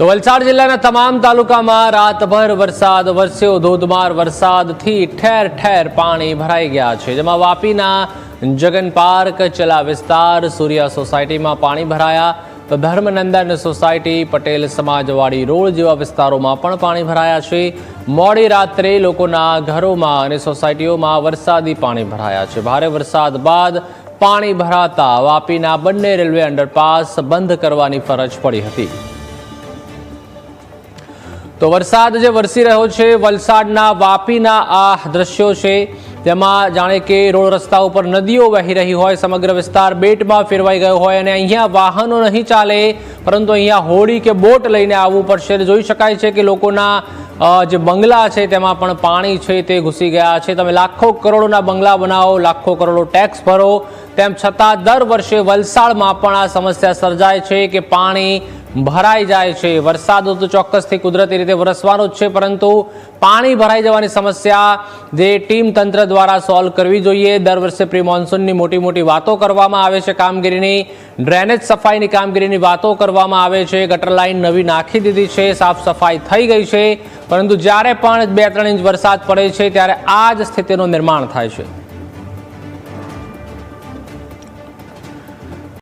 તો વલસાડ જિલ્લાના તમામ તાલુકામાં રાતભર વરસાદ વરસ્યો। ધોધમાર વરસાદથી ઠેર ઠેર પાણી ભરાઈ ગયા છે, જેમાં વાપીના જગન પાર્ક ચલા વિસ્તાર સૂર્યા સોસાયટીમાં પાણી ભરાયા, તો ધર્મનંદન સોસાયટી, પટેલ સમાજવાડી રોડ જેવા વિસ્તારોમાં પણ પાણી ભરાયા છે। મોડી રાત્રે લોકોના ઘરોમાં અને સોસાયટીઓમાં વરસાદી પાણી ભરાયા છે। ભારે વરસાદ બાદ પાણી ભરાતા વાપીના બંને રેલવે અંડરપાસ બંધ કરવાની ફરજ પડી હતી। તો વરસાદ જે વરસી રહ્યો છે, વલસાડના વાપીના આ દ્રશ્યો છે, તેમાં જાણે કે રોડ રસ્તા ઉપર નદીઓ વહી રહી હોય, સમગ્ર વિસ્તાર બેટમાં ફેરવાઈ ગયો હોય અને અહીંયા વાહનો નહીં ચાલે, પરંતુ અહીંયા હોડી કે બોટ લઈને આવવું પડશે। જોઈ શકાય છે કે લોકોના જે બંગલા છે તેમાં પણ પાણી છે તે ઘૂસી ગયા છે। તમે લાખો કરોડોના બંગલા બનાવો, લાખો કરોડો ટેક્સ ભરો, તેમ છતાં દર વર્ષે વલસાડમાં પણ આ સમસ્યા સર્જાય છે કે પાણી ભરાઈ જાય છે। વરસાદ તો ચોક્કસથી કુદરતી રીતે વરસવાનો જ છે, પરંતુ પાણી ભરાઈ જવાની સમસ્યા જે ટીમ તંત્ર દ્વારા સોલ્વ કરવી જોઈએ। દર વર્ષે પ્રી મોન્સૂનની મોટી મોટી વાતો કરવામાં આવે છે, કામગીરીની, ડ્રેનેજ સફાઈની કામગીરીની વાતો કરવામાં આવે છે, ગટર લાઈન નવી નાખી દીધી છે, સાફ સફાઈ થઈ ગઈ છે, પરંતુ જ્યારે પણ 2-3 ઇંચ વરસાદ પડે છે ત્યારે આ જ સ્થિતિનું નિર્માણ થાય છે।